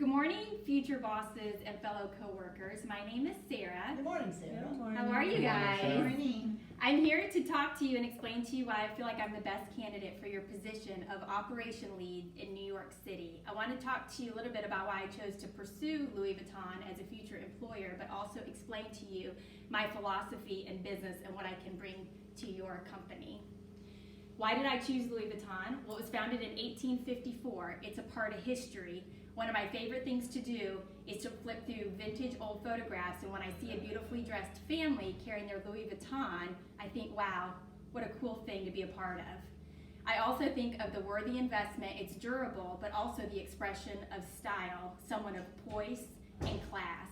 Good morning, future bosses and fellow coworkers. My name is Sarah. Good morning, Sarah. Good morning. How are you guys? Good morning. I'm here to talk to you and explain to you why I feel like I'm the best candidate for your position of operation lead in New York City. I want to talk to you a little bit about why I chose to pursue Louis Vuitton as a future employer, but also explain to you my philosophy in business and what I can bring to your company. Why did I choose Louis Vuitton? Well, it was founded in 1854. It's a part of history. One of my favorite things to do is to flip through vintage old photographs, and when I see a beautifully dressed family carrying their Louis Vuitton, I think, wow, what a cool thing to be a part of. I also think of the worthy investment. It's durable, but also the expression of style, someone of poise and class.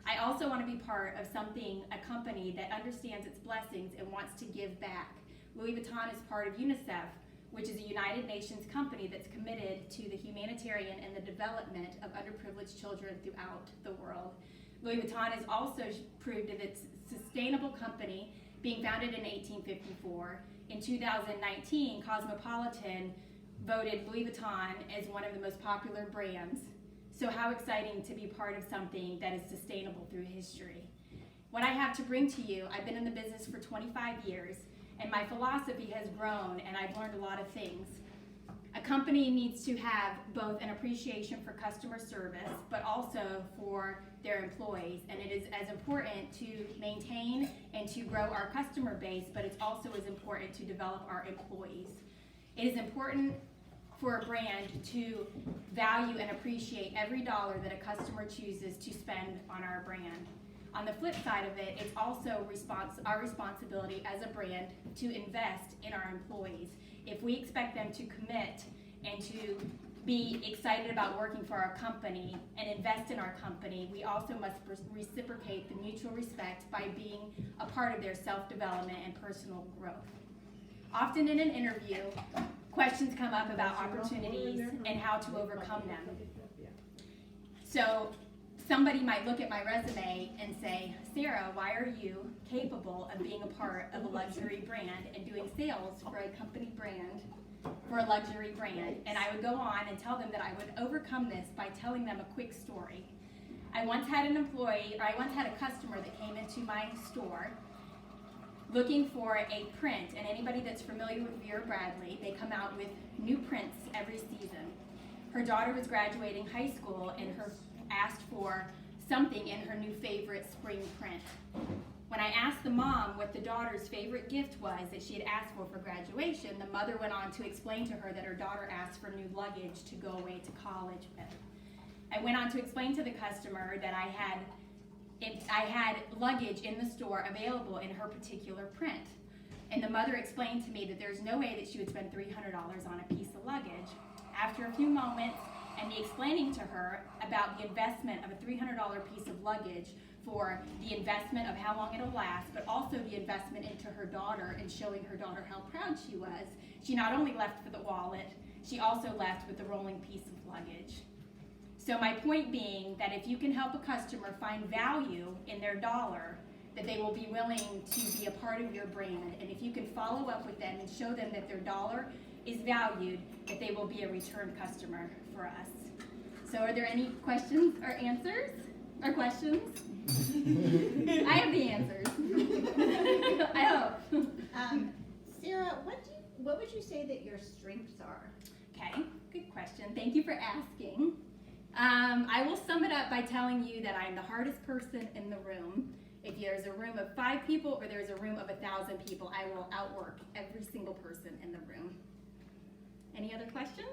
I also want to be part of a company that understands its blessings and wants to give back. Louis Vuitton is part of UNICEF, which is a United Nations company that's committed to the humanitarian and the development of underprivileged children throughout the world. Louis Vuitton is also proved of its sustainable company, being founded in 1854. In 2019, Cosmopolitan voted Louis Vuitton as one of the most popular brands. So how exciting to be part of something that is sustainable through history. What I have to bring to you, I've been in the business for 25 years, and my philosophy has grown, and I've learned a lot of things. A company needs to have both an appreciation for customer service, but also for their employees. And it is as important to maintain and to grow our customer base, but it's also as important to develop our employees. It is important for a brand to value and appreciate every dollar that a customer chooses to spend on our brand. On the flip side of it, it's also our responsibility as a brand to invest in our employees. If we expect them to commit and to be excited about working for our company and invest in our company, we also must reciprocate the mutual respect by being a part of their self-development and personal growth. Often in an interview, questions come up about opportunities and how to overcome them. So somebody might look at my resume and say, Sarah, why are you capable of being a part of a luxury brand and doing sales for a company brand, for a luxury brand? And I would go on and tell them that I would overcome this by telling them a quick story. I once had a customer that came into my store looking for a print, and anybody that's familiar with Vera Bradley, they come out with new prints every season. Her daughter was graduating high school and asked for something in her new favorite spring print. When I asked the mom what the daughter's favorite gift was that she had asked for graduation, the mother went on to explain to her that her daughter asked for new luggage to go away to college with. I went on to explain to the customer that I had luggage in the store available in her particular print. And the mother explained to me that there's no way that she would spend $300 on a piece of luggage. After a few moments, and me explaining to her about the investment of a $300 piece of luggage for the investment of how long it'll last, but also the investment into her daughter and showing her daughter how proud she was, she not only left with the wallet, she also left with the rolling piece of luggage. So my point being that if you can help a customer find value in their dollar, that they will be willing to be a part of your brand. And if you can follow up with them and show them that their dollar is valued, that they will be a return customer for us. So are there any questions or answers? Or questions? I have the answers. I hope. Sarah, what would you say that your strengths are? Okay, good question. Thank you for asking. I will sum it up by telling you that I'm the hardest person in the room. If there's a room of 5 people or there's a room of 1,000 people, I will outwork every single person in the room. Any other questions?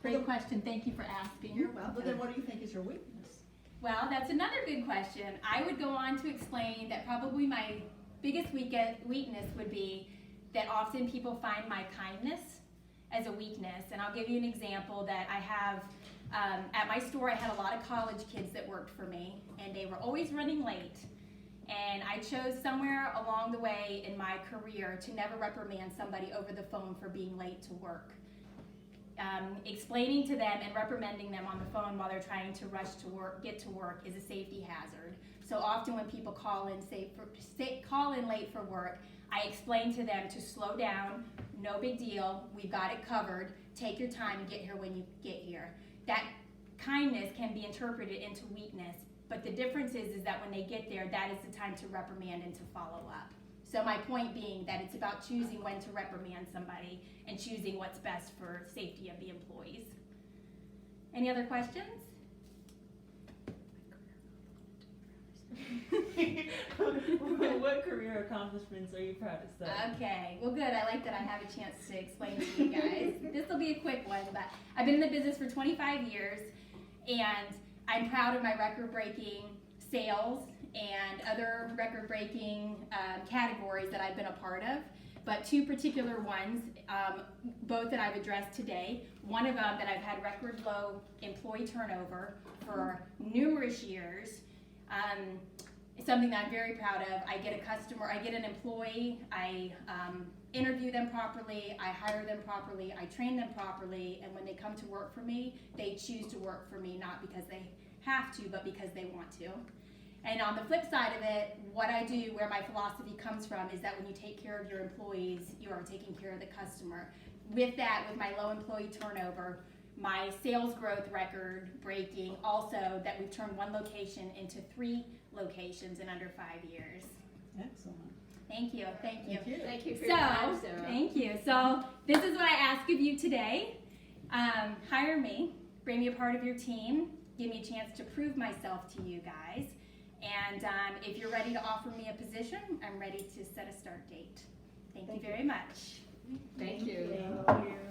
Great question. Thank you for asking. You're welcome. Well, then what do you think is your weakness? Well, that's another good question. I would go on to explain that probably my biggest weakness would be that often people find my kindness as a weakness. And I'll give you an example that I have. At my store, I had a lot of college kids that worked for me, and they were always running late. And I chose somewhere along the way in my career to never reprimand somebody over the phone for being late to work. Explaining to them and reprimanding them on the phone while they're trying to rush to work, get to work, is a safety hazard. So often when people call in late for work, I explain to them to slow down, no big deal, we've got it covered, take your time and get here when you get here. That kindness can be interpreted into weakness, but the difference is that when they get there, that is the time to reprimand and to follow up. So my point being that it's about choosing when to reprimand somebody and choosing what's best for safety of the employees. Any other questions? What career accomplishments are you proud to say? Okay, well good, I like that I have a chance to explain to you guys. This will be a quick one, but I've been in the business for 25 years, and I'm proud of my record-breaking sales and other record-breaking categories that I've been a part of. But two particular ones, both that I've addressed today. One of them that I've had record low employee turnover for numerous years. Something that I'm very proud of. I get a customer, I get an employee, I interview them properly, I hire them properly, I train them properly, and when they come to work for me, they choose to work for me, not because they have to, but because they want to. And on the flip side of it, what I do, where my philosophy comes from, is that when you take care of your employees, you are taking care of the customer. With that, with my low employee turnover, my sales growth record breaking, also that we've turned one location into 3 locations in under 5 years. Excellent. Thank you, thank you. Thank you for So, your time, Sarah. thank you. So, this is what I ask of you today. Hire me, bring me a part of your team, give me a chance to prove myself to you guys. And if you're ready to offer me a position, I'm ready to set a start date. Thank you very much. Thank you. Thank you.